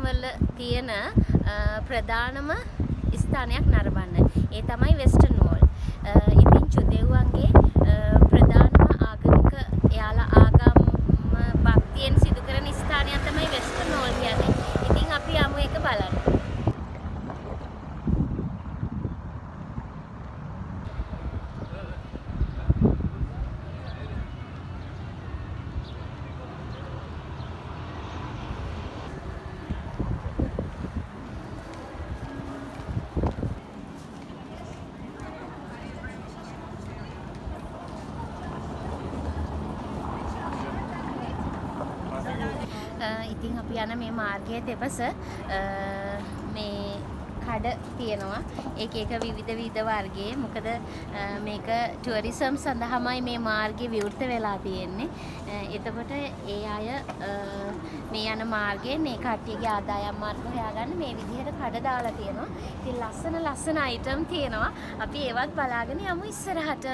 වල තියෙන ප්‍රධානම ස්ථානයක් නරඹන්න. ඒ තමයි වෙස්ටර්න් වෝල්. ඉතින් ජුදෙව්වන්ගේ ප්‍රධානම ආගමික එයාලා ආගම් භක්තියෙන් සිදු කරන ස්ථානයක් තමයි වෙස්ටර්න් වෝල් කියන්නේ. ඉතින් අපි යමු ඒක බලන්න. ඉතින් අපි යන මේ මාර්ගයේ දෙපස මේ කඩ තියෙනවා. එක විවිධ වර්ගයේ. මොකද මේක ටුවරිසම් සඳහාමයි මේ මාර්ගය විවෘත වෙලා තියෙන්නේ. එතකොට ඒ අය මේ යන මාර්ගයෙන් මේ කට්ටියගේ ආදායම් මාර්ග හොයාගන්න මේ විදිහට කඩ දාලා තියෙනවා. ඉතින් ලස්සන අයිටම් තියෙනවා. අපි ඒවත් බලාගෙන යමු ඉස්සරහට.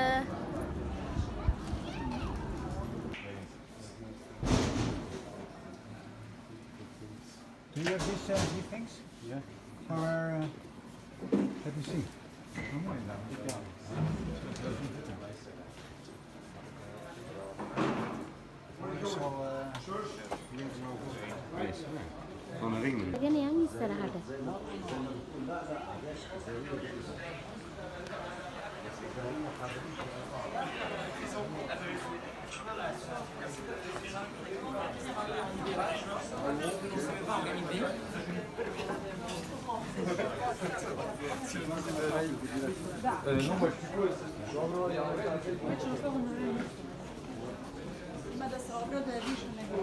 Do you have these things? Yeah. Let me see. Again, yang istirahat. Mada se obrade više nego...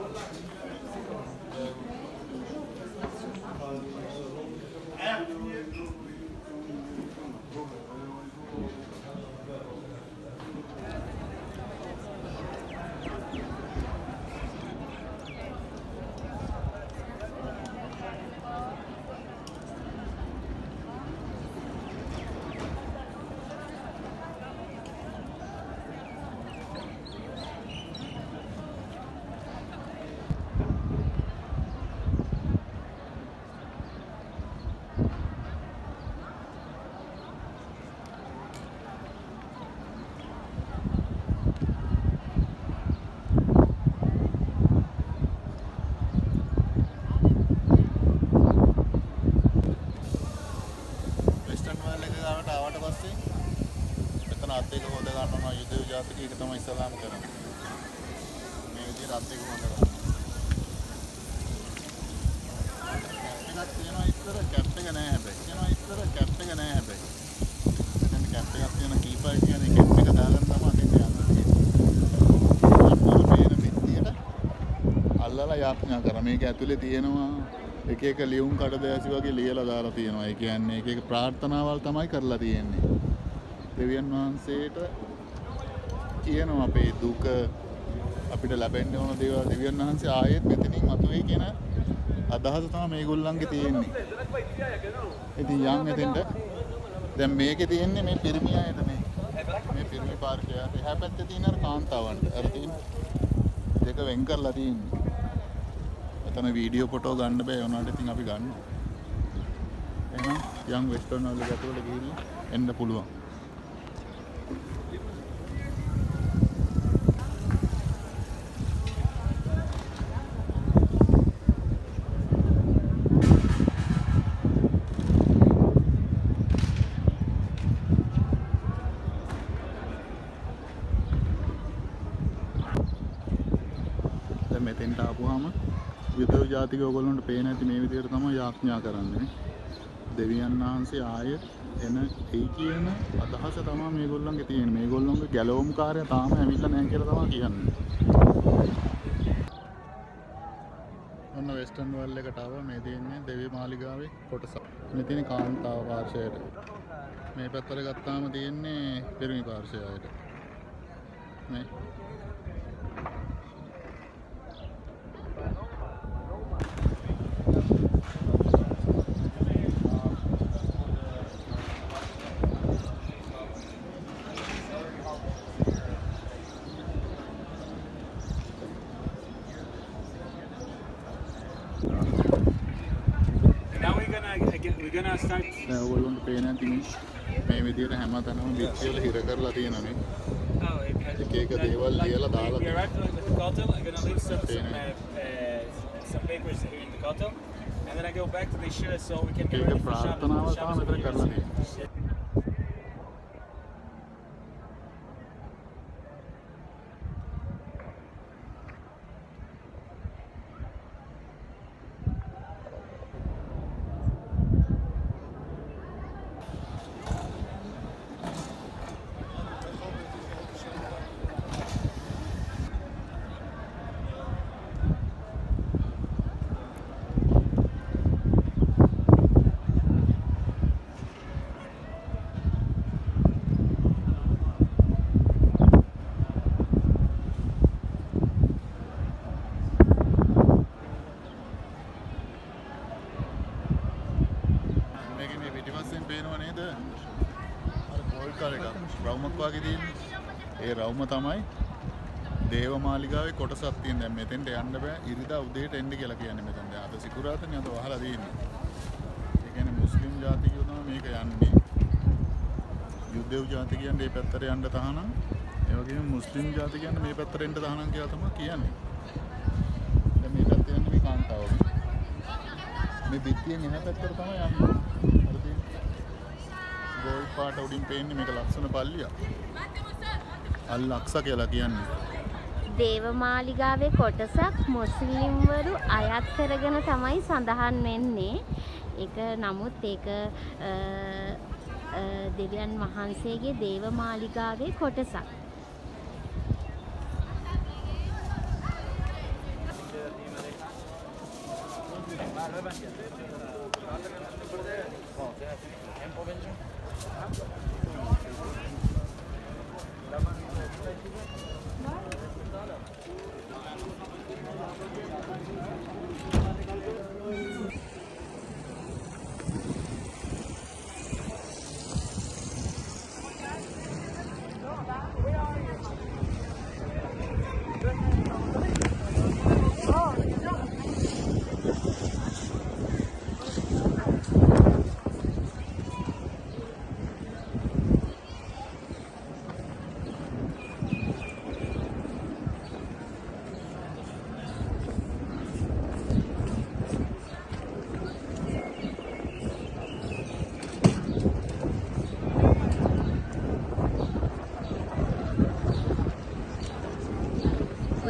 අත්යක හොද ගන්නවා යුදෙව් ජාතික එක තමයි ඉස්ලාම් කරන්නේ. මේ විදිහට අත්යක හොද ගන්නවා. එකක් තියෙනවා ඉස්සර කැප් එක නෑ හැබැයි. තියෙනවා ඉස්සර කැප් එක නෑ හැබැයි. දැන් කැප් එකක් තියෙන කීපර් කියන්නේ කැප් එක දාගෙන තමයි අදින්න යන්නේ. අපේ මේන මෙත්තියට අල්ලලා යාඥා කරා. මේක ඇතුලේ තියෙනවා එක ලියුම් කඩදාසි වගේ ලියලා දාලා තියෙනවා. ඒ කියන්නේ එක ප්‍රාර්ථනාවල් තමයි කරලා තියෙන්නේ. දෙවියන් වහන්සේට කියනවා අපේ දුක අපිට ලැබෙන්න ඕන දේවල් දෙවියන් වහන්සේ ආයෙත් මෙතනින් මතුවේ කියන අදහස තමයි මේගොල්ලන්ගේ තියෙන්නේ. ඉතින් යන් එතෙන්ට දැන් මේකේ තියෙන්නේ මේ පිරිමි අයට මේ පිරිමි පාර්කය. එහා පැත්තේ තියෙන අර කාන්තාවන්ට අර තියෙන දෙක වෙන් කරලා තියෙන්නේ. එතන වීඩියෝ ෆොටෝ ගන්න බෑ වුණාට ඉතින් අපි ගන්නවා. එහෙනම් යන් වෙස්ටර්න් වල ගැටවල ගිහින් එන්න පුළුවන්. මෙතෙන්ට ආපුවාම යුදෙව් ජාතික ඔයගොල්ලන්ට පේන ඇති මේ විදිහට තමයි යාඥා කරන්නේ. දෙවියන් වහන්සේ ආයෙත් එන ඒ කියන අදහස තමයි මේගොල්ලන්ගේ තියෙන්නේ. මේගොල්ලන්ගේ ගැලවුම්කාරය තාම ඇවිල්ලා නැහැ කියලා තමයි කියන්නේ. ඔන්න වෙස්ටර්න් වල් එකට ආවා. මේ තියෙන්නේ දෙවි මාලිගාවේ කොටස. මේ තියෙන කාන්තාව පාර්ශවයට. මේ පැත්තට ගත්තාම තියෙන්නේ පිරිමි පාර්ශවයට. මේ we're gonna start. දැන් ඔයගොල්ලන්ට පේන ඇති මේ විදිහට හැමතැනම බිත්ති වල හිර කරලා තියෙනවා නේ. Oh, එක එක දේවල් ලියලා දාලා we arrived with the Kotel. I'm gonna leave some papers here in the Kotel, and then I go back to the Shira so we can get ඒක ready for Shabbos. ප්‍රාර්ථනාව තමයි Shabbos මෙතන කරලා තියෙන්නේ. මේකේ මේ පිටිපස්සෙන් පේනව නේද? අර ගෝල්ඩ් කාර් එක රවුමක් වගේ තියෙන්නේ. ඒ රවුම තමයි දේවමාලිගාවේ කොටසක් තියෙන. දැන් මෙතෙන්ට යන්න බෑ. ඉරිදා උදේට එන්න කියලා කියන්නේ මෙතෙන්. දැන් අද සිකුරාදනේ අද වහලා තියෙන්නේ. ඒ කියන්නේ මුස්ලිම් ජාතිකයෝ තමයි මේක යන්නේ. යුදෙව් ජාතිකයන් මේ පැත්තට යන්න තහනම්. ඒ වගේම මුස්ලිම් ජාතිකයන් මේ පැත්තට එන්න තහනම් කියලා තමයි කියන්නේ. දැන් මේ පැත්තේ යන්නේ මේ කාන්තාව. මේ පිටියෙන් එහා පැත්තට තමයි යන්නේ. අර තියෙන්නේ. ගෝල්ඩ් පාට උඩින් පේන්නේ මේක ලක්ෂණ පල්ලිය. අල් ලක්ෂ කියලා කියන්නේ. දේවමාලිගාවේ කොටසක් මුස්ලිම්වරු අයත් කරගෙන තමයි සඳහන් වෙන්නේ. ඒක නමුත් ඒක දෙවියන් වහන්සේගේ දේවමාලිගාවේ කොටසක්.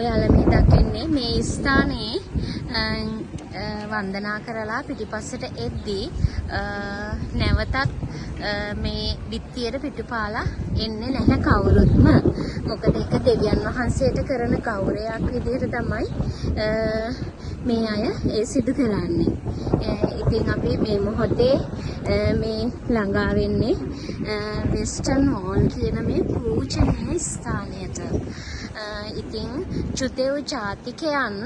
ඔයාලා මේ දකින්නේ මේ ස්ථානයේ වන්දනා කරලා පිටිපස්සට එද්දී නැවතත් මේ බිත්තියට පිටුපාලා එන්නේ නැහැ කවුරුත්ම. මොකද ඒක දෙවියන් වහන්සේට කරන ගෞරවයක් විදිහට තමයි මේ අය ඒ සිදු කරන්නේ. ඉතින් අපි මේ මොහොතේ මේ ළඟා වෙන්නේ වෙස්ටර්න් වෝල් කියන මේ පූජනීය ස්ථානයට. ඉතින් ජුදෙව් ජාතිකයන්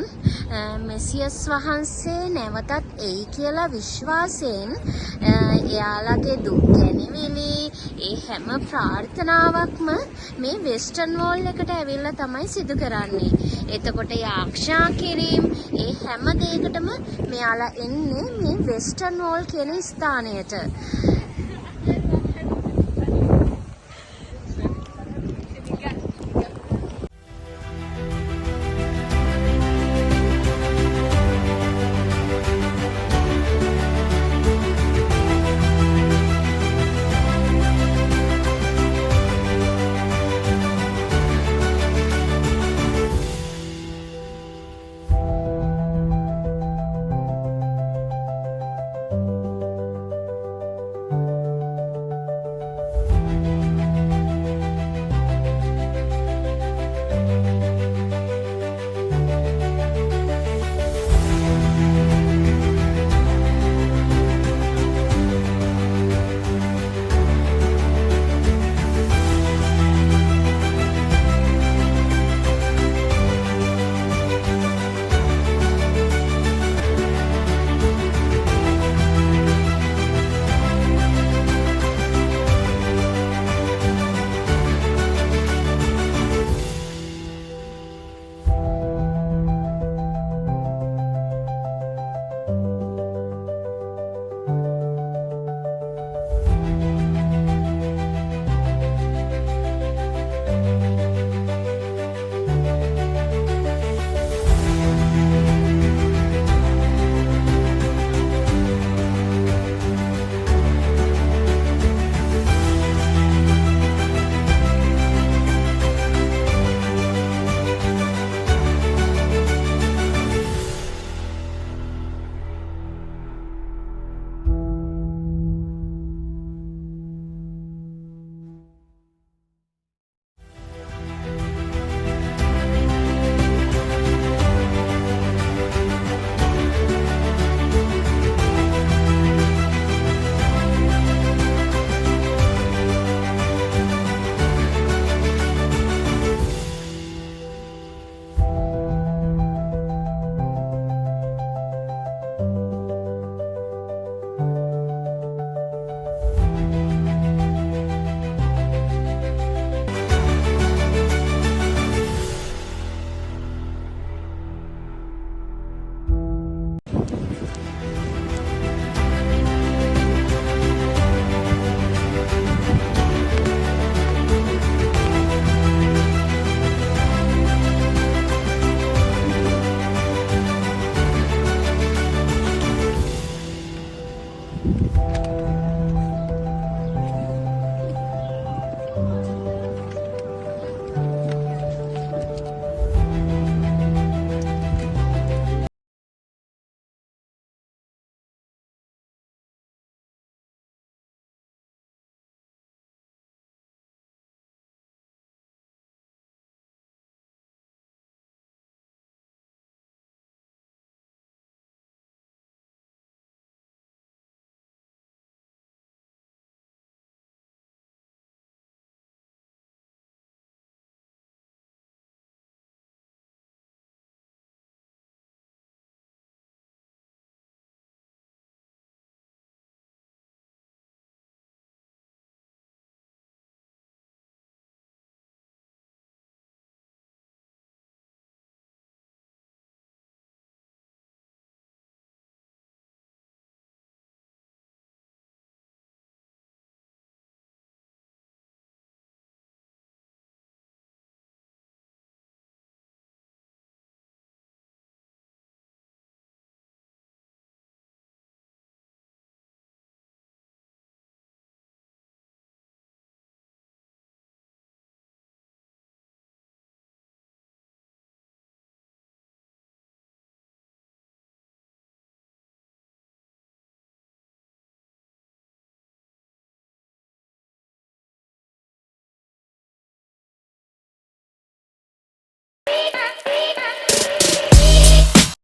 මෙසියස් වහන්සේ නැවතත් එයි කියලා විශ්වාසයෙන් එයාලගේ දුක් ගැනවිලි ඒ හැම ප්‍රාර්ථනාවක්ම මේ වෙස්ටර්න් වෝල් එකට ඇවිල්ලා තමයි සිදු කරන්නේ. එතකොට යාක්ෂා කිරීම ඒ හැම දෙයකටම මෙයාලා එන්නේ මේ වෙස්ටර්න් වෝල් කියන ස්ථානයට.